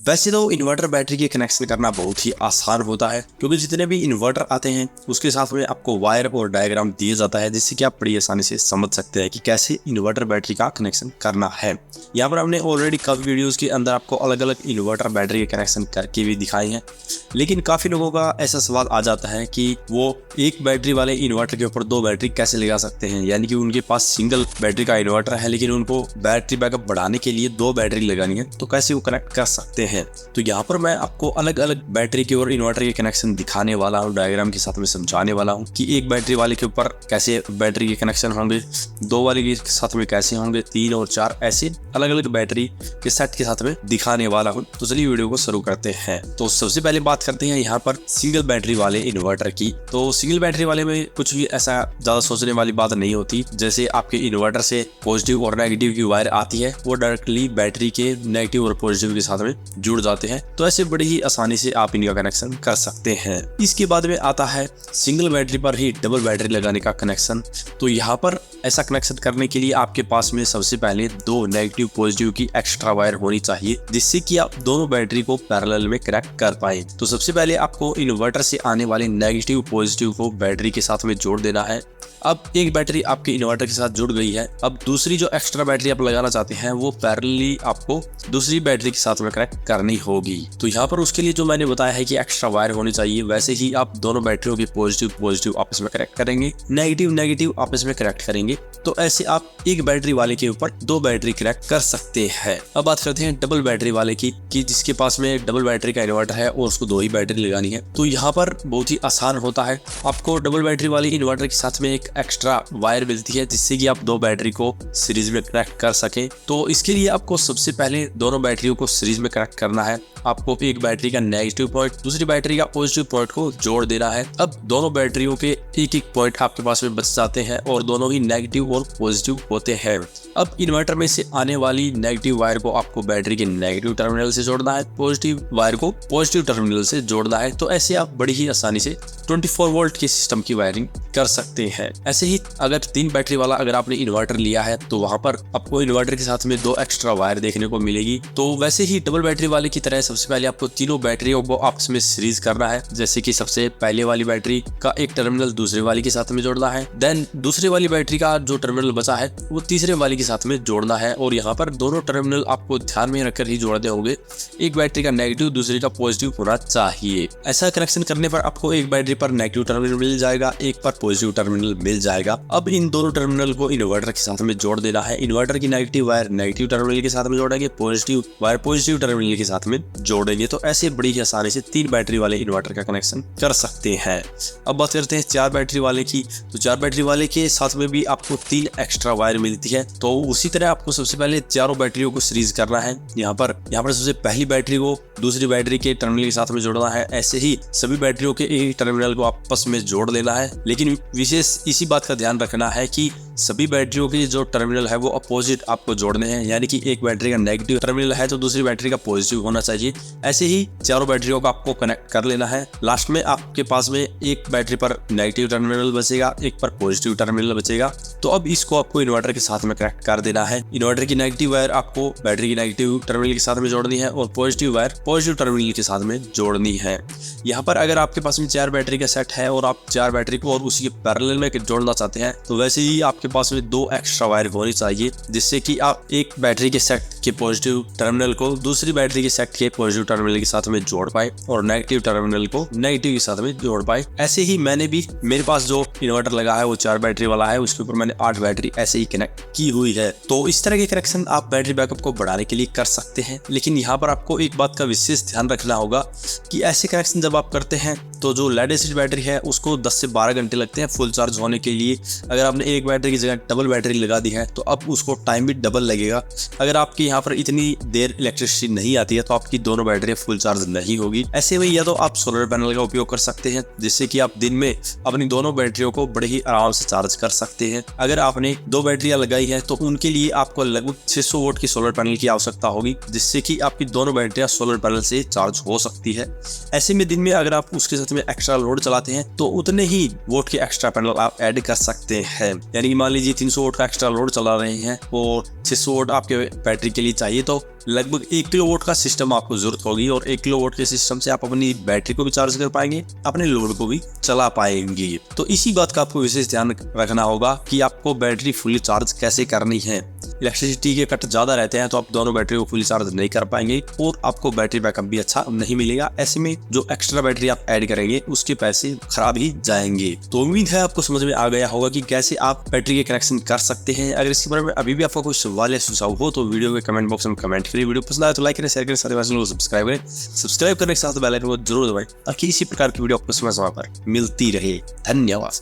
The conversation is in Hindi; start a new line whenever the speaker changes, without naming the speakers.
वैसे तो इन्वर्टर बैटरी के कनेक्शन करना बहुत ही आसान होता है, क्योंकि जितने भी इन्वर्टर आते हैं उसके साथ में आपको वायर और डायग्राम दिया जाता है, जिससे कि आप बड़ी आसानी से समझ सकते हैं कि कैसे इन्वर्टर बैटरी का कनेक्शन करना है। यहाँ पर हमने ऑलरेडी काफ़ी वीडियोस के अंदर आपको अलग अलग इन्वर्टर बैटरी के कनेक्शन करके भी दिखाए हैं, लेकिन काफ़ी लोगों का ऐसा सवाल आ जाता है कि वो एक बैटरी वाले इन्वर्टर के ऊपर दो बैटरी कैसे लगा सकते हैं। यानी कि उनके पास सिंगल बैटरी का इन्वर्टर है, लेकिन उनको बैटरी बैकअप बढ़ाने के लिए दो बैटरी लगानी है, तो कैसे वो कनेक्ट कर सकते हैं। तो यहाँ पर मैं आपको अलग अलग बैटरी के और इन्वर्टर के कनेक्शन दिखाने वाला हूँ, डायग्राम के साथ में समझाने वाला हूँ कि एक बैटरी वाले के ऊपर कैसे बैटरी के कनेक्शन होंगे, दो वाले के साथ में कैसे होंगे, 3 और 4 ऐसे अलग अलग बैटरी के सेट के साथ में दिखाने वाला हूँ। तो चलिए वीडियो को शुरू करते हैं। तो सबसे पहले बात करते हैं यहाँ पर सिंगल बैटरी वाले इन्वर्टर की। तो सिंगल बैटरी वाले में कुछ भी ऐसा ज्यादा सोचने वाली बात नहीं होती। जैसे आपके इन्वर्टर से पॉजिटिव और नेगेटिव की वायर आती है, वो डायरेक्टली बैटरी के नेगेटिव और पॉजिटिव के साथ में जुड़ जाते हैं। तो ऐसे बड़ी ही आसानी से आप इनका कनेक्शन कर सकते हैं। इसके बाद में आता है सिंगल बैटरी पर ही डबल बैटरी लगाने का कनेक्शन। तो यहाँ पर ऐसा कनेक्शन करने के लिए आपके पास में सबसे पहले दो नेगेटिव पॉजिटिव की एक्स्ट्रा वायर होनी चाहिए, जिससे कि आप दोनों बैटरी को पैरेलल में कनेक्ट कर पाए। तो सबसे पहले आपको इन्वर्टर से आने वाले नेगेटिव पॉजिटिव को बैटरी के साथ में जोड़ देना है। अब एक बैटरी आपके इन्वर्टर के साथ जुड़ गई है। अब दूसरी जो एक्स्ट्रा बैटरी आप लगाना चाहते हैं वो पैरेलली आपको दूसरी बैटरी के साथ में कनेक्ट करनी होगी। तो यहाँ पर उसके लिए जो मैंने बताया है कि एक्स्ट्रा वायर होनी चाहिए, वैसे ही आप दोनों बैटरियों के पॉजिटिव पॉजिटिव आपस में कनेक्ट करेंगे, नेगेटिव नेगेटिव आपस में कनेक्ट करेंगे। तो ऐसे आप एक बैटरी वाले के ऊपर दो बैटरी कनेक्ट कर सकते हैं। अब बात करते हैं डबल बैटरी वाले की, कि जिसके पास में डबल बैटरी का इन्वर्टर है और उसको दो ही बैटरी लगानी है। तो यहाँ पर बहुत ही आसान होता है। आपको डबल बैटरी वाले इन्वर्टर के साथ में एक एक्स्ट्रा वायर मिलती है, जिससे कि आप दो बैटरी को सीरीज में कनेक्ट कर सकें। तो इसके लिए आपको सबसे पहले दोनों बैटरियों को सीरीज में कनेक्ट करना है। आपको एक बैटरी का नेगेटिव पॉइंट दूसरी बैटरी का पॉजिटिव पॉइंट को जोड़ देना है। अब दोनों बैटरियों के एक एक पॉइंट आपके पास में बच जाते हैं और दोनों ही नेगेटिव और पॉजिटिव होते हैं। अब इन्वर्टर में से आने वाली नेगेटिव वायर को आपको बैटरी के नेगेटिव टर्मिनल से जोड़ना है, पॉजिटिव वायर को पॉजिटिव टर्मिनल से जोड़ना है। तो ऐसे आप बड़ी ही आसानी से 24 वोल्ट के सिस्टम की वायरिंग कर सकते हैं। ऐसे ही अगर 3 बैटरी वाला अगर आपने इन्वर्टर लिया है तो वहां पर आपको इन्वर्टर के साथ में 2 एक्स्ट्रा वायर देखने को मिलेगी। तो वैसे ही डबल बैटरी वाले की तरह सबसे पहले आपको तीनों बैटरियों को आपस में सीरीज करना है। जैसे कि सबसे पहले वाली बैटरी का एक टर्मिनल दूसरे वाली के साथ में जोड़ना है, देन दूसरी वाली बैटरी का जो टर्मिनल बचा है वो तीसरे वाली के साथ में जोड़ना है। और यहाँ पर दोनों टर्मिनल आपको ध्यान में रखकर ही जोड़ने होंगे। एक बैटरी का नेगेटिव दूसरी का पॉजिटिव होना चाहिए। ऐसा कनेक्शन करने पर आपको एक बैटरी पर नेगेटिव टर्मिनल मिल जाएगा, एक पर पॉजिटिव टर्मिनल मिल जाएगा। अब इन दोनों टर्मिनल को इन्वर्टर के साथ में जोड़ देना है। इन्वर्टर की नेगेटिव वायर नेगेटिव टर्मिनल के साथ में जोड़ेंगे, पॉजिटिव वायर पॉजिटिव टर्मिनल के साथ में जोड़ेंगे। तो ऐसे बड़ी ही आसानी से 3 बैटरी वाले इन्वर्टर का कनेक्शन कर सकते हैं। अब बात करते हैं 4 बैटरी वाले की। तो 4 बैटरी वाले के साथ में भी आपको 3 एक्स्ट्रा वायर मिलती है। तो उसी तरह आपको सबसे पहले चारों बैटरियों को सीरीज करना है। यहाँ पर सबसे पहली बैटरी को दूसरी बैटरी के टर्मिनल के साथ में जोड़ना है। ऐसे ही सभी बैटरियों के एक टर्मिनल को आपस में जोड़ लेना है। लेकिन विशेष इसी बात का ध्यान रखना है कि सभी बैटरियों के जो टर्मिनल है वो अपोजिट आपको जोड़ने हैं। यानी कि एक बैटरी का नेगेटिव टर्मिनल है तो दूसरी बैटरी का पॉजिटिव होना चाहिए। ऐसे ही चारों बैटरियों को आपको कनेक्ट कर लेना है। लास्ट में आपके पास में एक बैटरी पर नेगेटिव टर्मिनल बचेगा, एक पर पॉजिटिव टर्मिनल बचेगा। तो अब इसको आपको इन्वर्टर के साथ में कनेक्ट कर देना है। इन्वर्टर की नेगेटिव वायर आपको बैटरी की नेगेटिव टर्मिनल के साथ में जोड़नी है और पॉजिटिव वायर पॉजिटिव टर्मिनल के साथ में जोड़नी है। यहाँ पर अगर आपके पास में 4 बैटरी का सेट है और आप 4 बैटरी को और उसी के पैरेलल में जोड़ना चाहते हैं, तो वैसे ही आपके पास में 2 एक्स्ट्रा वायर होनी चाहिए, जिससे कि आप एक बैटरी के सेट के पॉजिटिव टर्मिनल को दूसरी बैटरी के सेट के पॉजिटिव टर्मिनल के साथ में जोड़ पाए और नेगेटिव टर्मिनल को नेगेटिव के साथ में जोड़ पाए। ऐसे ही मैंने भी मेरे पास जो इन्वर्टर लगा है वो 4 बैटरी वाला है, उसके ऊपर मैंने 8 बैटरी ऐसे ही कनेक्ट की हुई है। तो इस तरह के कनेक्शन आप बैटरी बैकअप को बढ़ाने के लिए कर सकते हैं। लेकिन यहाँ पर आपको एक बात का विशेष ध्यान रखना होगा कि ऐसे कनेक्शन जब आप करते हैं तो जो लेड एसिड बैटरी है उसको 10 से 12 घंटे लगते हैं फुल चार्ज होने के लिए। अगर आपने एक बैटरी की जगह डबल बैटरी लगा दी है तो अब उसको टाइम भी डबल लगेगा। अगर आपकी यहाँ पर इतनी देर इलेक्ट्रिसिटी नहीं आती है तो आपकी दोनों बैटरी फुल चार्ज नहीं होगी। ऐसे में या तो आप सोलर पैनल का उपयोग कर सकते हैं, जिससे कि आप दिन में अपनी दोनों बैटरियों को बड़े ही आराम से चार्ज कर सकते हैं। अगर आपने 2 बैटरियां लगाई है तो उनके लिए आपको लगभग 600 वोल्ट की सोलर पैनल की आवश्यकता होगी, जिससे कि आपकी दोनों बैटरियां सोलर पैनल से चार्ज हो सकती है। ऐसे में दिन में अगर आप उसके साथ में एक्स्ट्रा लोड चलाते हैं तो उतने ही वोट के एक्स्ट्रा पैनल आप ऐड कर सकते हैं। यानी कि मान लीजिए 300 वोट का एक्स्ट्रा लोड चला रहे हैं और 600 वोट आपके बैटरी के लिए चाहिए, तो लगभग 1 किलो वोट का सिस्टम आपको जरूरत होगी और 1 किलो वोट के सिस्टम से आप अपनी बैटरी को भी चार्ज कर पाएंगे, अपने लोड को भी चला पाएंगे। तो इसी बात का आपको विशेष ध्यान रखना होगा कि आपको बैटरी फुली चार्ज कैसे करनी है। इलेक्ट्रिसिटी के कट ज्यादा रहते हैं तो आप दोनों बैटरी को फुली चार्ज नहीं कर पाएंगे और आपको बैटरी बैकअप भी अच्छा नहीं मिलेगा। ऐसे में जो एक्स्ट्रा बैटरी आप ऐड करेंगे उसके पैसे खराब ही जाएंगे। तो उम्मीद है आपको समझ में आ गया होगा कि कैसे आप बैटरी के कनेक्शन कर सकते हैं। अगर इसके बारे में अभी भी आपका कोई सवाल या सुझाव हो तो वीडियो के कमेंट बॉक्स में कमेंट करिए। वीडियो पसंद आए तो लाइक करें, शेयर करें, साथ ही सब्सक्राइब करें। सब्सक्राइब करने के साथ बेल आइकन को जरूर दबाएं ताकि इसी प्रकार की वीडियो आपको समय समय पर मिलती रहे। धन्यवाद।